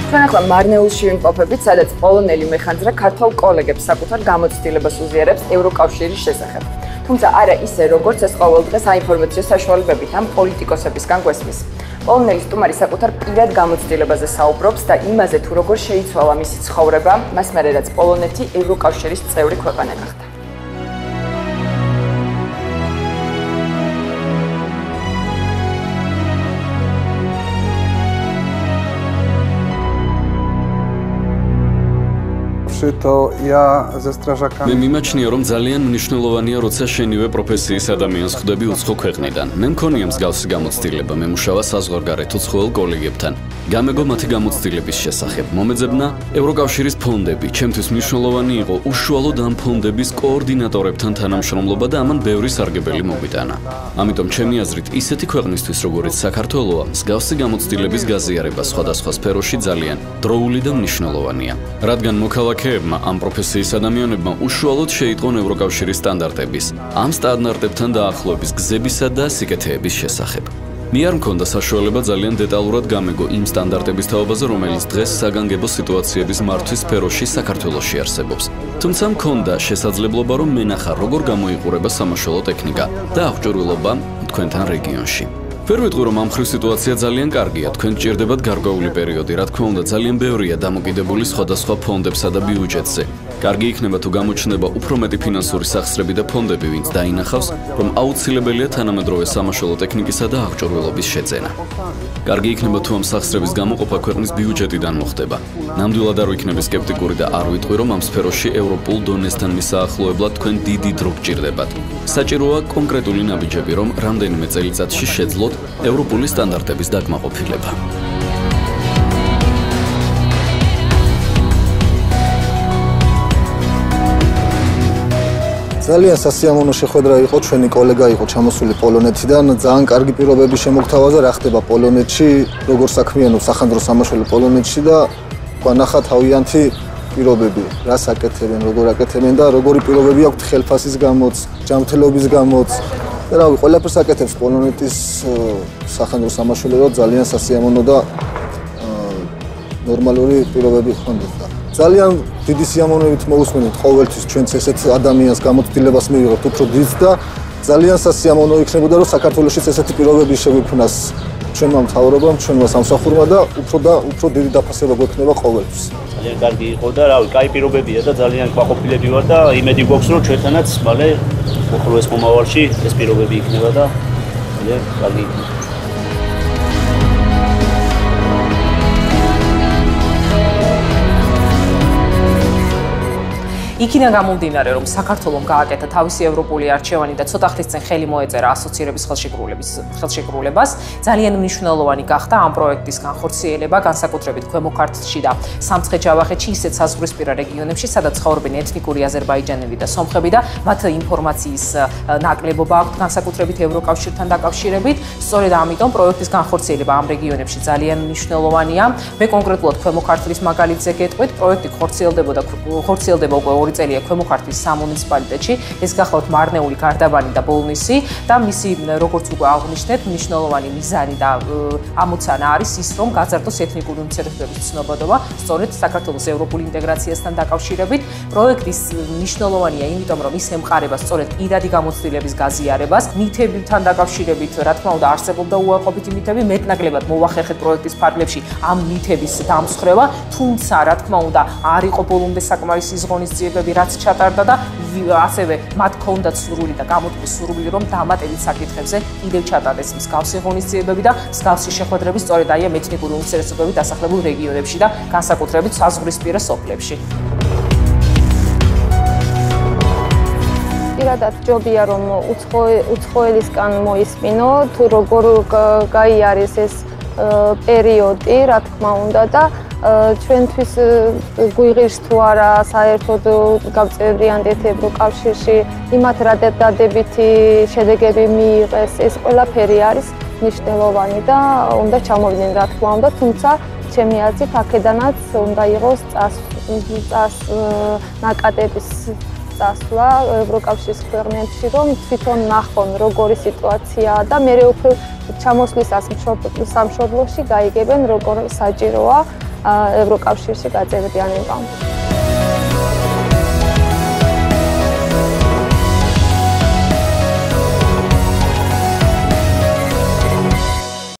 Თქვენ ახლა მარნეულში ვიმყოფებით, სადაც პოლონელი მეხანძრა ქართველ კოლეგებს საკუთარ გამოცდილებას უზიარებს ევროკავშირის შესახებ. თუმცა არა ისე, როგორც ეს ყოველდღე საინფორმაციო საშუალებებით ან პოლიტიკოსებისგან გვესმის. პოლონელი სტუმარი საკუთარ პირად გამოცდილებაზე საუბრობს და იმაზე, თუ როგორ შეიცვალა მისი ცხოვრება, მას მერე რაც პოლონეთი ევროკავშირის წევრი ქვეყანა გახდა. მე მიმაჩნია, რომ ძალიან მნიშვნელოვანია, როცა შენივე პროფესიის ადამიანს ხვდები უცხო ქვეყნიდან. მე მქონია მსგავსი გამოცდილება, მემუშავა საზღვარგარეთო ცხოველ კოლეგებთან. გამეგო მათი გამოცდილების შესახებ. მომეძებნა ევროკავშირის ფონდები. ჩემთვის მნიშვნელოვანი იყო უშუალოდ ამ ფონდების კოორდინატორებთან თანამშრომლობა და ამან ბევრი სარგებელი მოვიტანა. ამიტომ ჩემი აზრით, ისეთი ქვეყნისთვის, როგორიც საქართველოა, მსგავსი გამოცდილების გაზიარება სხვადასხვა სფეროში ძალიან დროული და მნიშვნელოვანია. რადგან მოქალაქეებმა ამ პროფესიის ადამიანებმა უშუალოდ შეიტყონ ევროკავშირის სტანდარტების, ამ სტანდარტებთან დაახლოების გზებისა და სიკეთეების შესახებ. მე არ მქონდა საშუალება ძალიან დეტალურად გამეგო იმ სტანდარტების თაობაზე, რომელიც დღეს საგანგებო სიტუაციების მართვის სფეროში საქართველოში არსებობს. თუმცა მქონდა შესაძლებლობა, რომ მენახა, როგორ გამოიყურება სამაშველო ტექნიკა და აღჭურვილობა თქვენთან რეგიონში. ვერ ვიტყვი, რომ ამ მხრივ სიტუაცია ძალიან კარგია, თქვენ გჭირდებათ გარკვეული პერიოდი, რა თქმა უნდა, ძალიან ბევრია დამოკიდებული სხვადასხვა ფონდებსა და ბიუჯეტზე. კარგი იქნება თუ გამოჩნდება უფრო მეტი ფინანსური სახსრები და ფონდები, ვინც დაინახავს, რომ აუცილებელია თანამედროვე სამაშველო ტექნიკისა და აღჭურვილობის შეძენა. კარგი იქნება თუ ამ სახსრების გამოყოფა ქვეყნის ბიუჯეტიდან მოხდება. ნამდვილად არ ვიქნები სკეპტიკური და არ ვიტყვი, რომ ამ სფეროში ევროპულ დონესთან მისაახლოებლად თქვენ დიდი დრო გჭირდებათ. საჭიროა კონკრეტული ნაბიჯები, რომ რამდენიმე წელიწადში შეძლოთ ევროპული სტანდარტების დაკმაყოფილება. ძალიან სასიამოვნო შეხვედრა იყო, ჩვენი კოლეგა იყო ჩამოსული პოლონეთიდან, ძალიან კარგი პირობები შემოგთავაზა, რა ხდება პოლონეთში, როგორ საქმიანობს სახანძრო სამაშველო პოლონეთში და განახა თავიანთი პირობები, რას აკეთებენ, როგორ აკეთებენ და როგორი პირობები აქვთ ხელფასის გამოც, ჯანმრთელობის გამოც. და რავი, ყველაფერს აკეთებს პოლონეთის სახანძრო სამაშველო, ძალიან სასიამოვნო და ნორმალური პირობები ხონდება. ძალიან დიდი სიამოვნებით მოვუსმენთ ყოველთვის ჩვენც ესეთ ადამიანს გამოცდილებას მივიღებთ უფრო დიდ და ძალიან სასიამოვნო იქნებოდა, რომ საქართველოშიც ესეთი პირობები შეგვიქმნას ჩვენმა მთავრობამ, ჩვენმა სამსახურმა და უფრო დიდი დაფასება გვექნება ყოველთვის. ძალიან კარგი იყო და რავი, კაი პირობებია და ძალიან ყვაყოფილები ვარ და იმედი გვაქვს, რომ ჩვენთანაც მალე უახლოეს მომავალში ეს პირობები იქნება და ძალიან კარგი იქნება. იქიდან გამომდინარე, რომ საქართველომ გააკეთა თავისი ევროპული არჩევანი და ცოტა ხნის წინ ხელი მოეწერა ასოცირების ხელშეკრულებას, ძალიან მნიშვნელოვანი გახდა ამ პროექტის განხორციელება, განსაკუთრებით ქვემო ქართლში და სამცხე-ჯავახეთში, ისეთ საზღვრისპირა რეგიონებში, სადაც ცხოვრობენ ეთნიკური აზერბაიჯანელი და სომხები და მათ ინფორმაციის ნაკლებობა აქვთ, განსაკუთრებით ევროკავშირთან დაკავშირებით. სწორედ ამიტომ პროექტის განხორციელება ამ რეგიონებში ძალიან მნიშვნელოვანია. მე კონკრეტულად ქვემო ქართლის მაგალითზე გეტყვით, პროექტი ხორციელდება უკვე 2 წელია ქვემო ქართლის სამუნიციპალიტეტში, ეს გახლავთ მარნეული, გარდაბანი და ბოლნისი და მისი, როგორც უკვე აღნიშნეთ, მნიშვნელოვანი მიზანი და ამოცანა არის ის, რომ გაძარდოს ეთნიკური უმცირესობების ცნობადობა, სწორედ საქართველოს ევროპული ინტეგრაციასთან დაკავშირებით. პროექტის მნიშვნელოვანია იმიტომ, რომ ის ემყარება სწორედ პირადი გამოცდილების გაზიარებას, მითებთან დაკავშირებით, რა თქმა უნდა, არსებობდა უარყოფითი მითები, მეტნაკლებად მოვახერხეთ პროექტის ფარგლებში ამ მითების დამსხრევა, თუმცა, რა თქმა უნდა, არ იყო ბოლომდე საკმარისი ზღონის რაც ჩატარდა და ასევე მათ ჰქონდათ სურვილი და გამოთქმის სურვილი, რომ დამატებით საკითხებზე კიდევ ჩატარდეს მსგავსი ღონისძიებები და მსგავსი შეხვედრები სწორედ აი ამ ეთნიკური უმცირესობებით დასახლებულ რეგიონებში და განსაკუთრებით საზღვრისპირა სოფლებში. პირადად ჯობია, რომ უცხოელისგან მოისმინო, თუ როგორ გაიარეს ეს პერიოდი, რა თქმა უნდა და ჩვენთვის გვიღირს თუ არა საერთოდ გავწევრიანდეთ ევროკავშირში, იმათ რა დადებითი შედეგები მიიღეს, ეს ყველაფერი არის მნიშვნელოვანი და უნდა ჩამოვიდნენ, რა თქმა უნდა, თუმცა ჩემი აზრით აქედანაც უნდა იყოს ნაკადების წასვლა ევროკავშირის ქვეყნებში, რომ თვითონ ნახონ როგორი სიტუაციაა და მერე უფრო ჩამოსვლის სამშობლოში გაიგებენ როგორ საჭიროა ევროკავშირში გაწერებიანება.